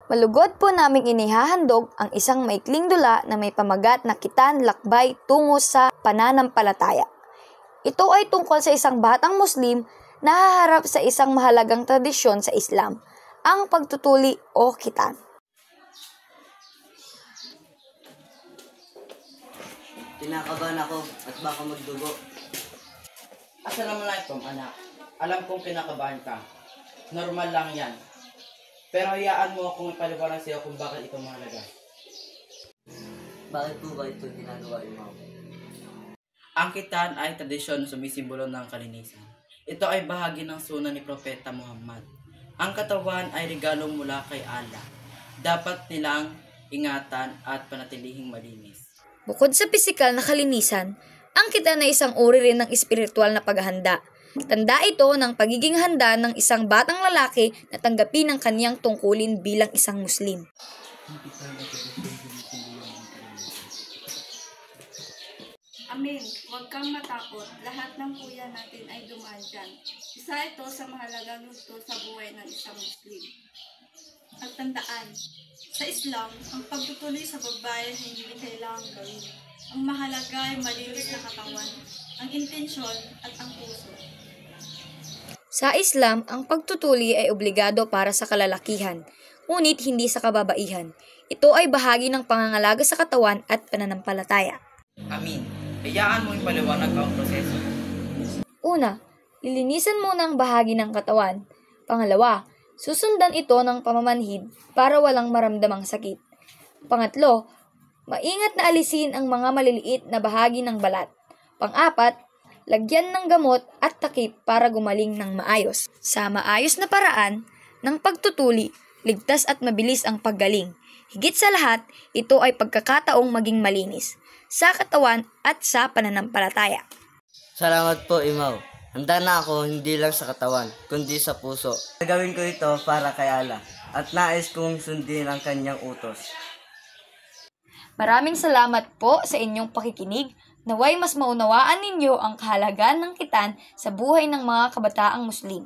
Malugod po naming inihahandog ang isang maikling dula na may pamagat na Kitan Lakbay tungo sa pananampalataya. Ito ay tungkol sa isang batang Muslim na haharap sa isang mahalagang tradisyon sa Islam, ang pagtutuli o khitan. Kinakabahan ako at baka magdugo. Assalamualaikum anak. Alam kong kinakabahan ka. Normal lang yan. Pero hayaan mo akong ipaliwanag sa iyo kung bakit ito mahalaga. Bakit po ba ito ginagawa, Imam? Ang khitan ay tradisyon na sumisimbolo ng kalinisan. Ito ay bahagi ng sunan ni Propeta Muhammad. Ang katawan ay regalo mula kay Allah. Dapat nilang ingatan at panatilihing malinis. Bukod sa pisikal na kalinisan, ang khitan ay isang uri rin ng espiritual na paghahanda. Tanda ito ng pagiging handa ng isang batang lalaki na tanggapin ang kaniyang tungkulin bilang isang Muslim. Amin, huwag kang matakot. Lahat ng kuya natin ay dumaan dyan. Isa ito sa mahalagang gusto sa buhay ng isang Muslim. At tandaan, sa Islam, ang pagtutuloy sa babae ay hindi kailangang gawin. Ang mahalaga ay malinis na katawan, ang intensyon at ang puso. Sa Islam, ang pagtutuli ay obligado para sa kalalakihan, ngunit hindi sa kababaihan. Ito ay bahagi ng pangangalaga sa katawan at pananampalataya. Amin. Hayaan mo ipaliwanag ang proseso. Una, lilinisan muna ang bahagi ng katawan. Pangalawa, susundan ito ng pamamanhid para walang maramdamang sakit. Pangatlo, maingat na alisin ang mga maliliit na bahagi ng balat. Pang-apat, lagyan ng gamot at takip para gumaling ng maayos. Sa maayos na paraan ng pagtutuli, ligtas at mabilis ang paggaling. Higit sa lahat, ito ay pagkakataong maging malinis sa katawan at sa pananampalataya. Salamat po, Imam. Handa na ako hindi lang sa katawan, kundi sa puso. Gagawin ko ito para kay Allah at nais kong sundin ang kanyang utos. Maraming salamat po sa inyong pakikinig. Naway mas maunawaan ninyo ang kahalagaan ng khitan sa buhay ng mga kabataang Muslim.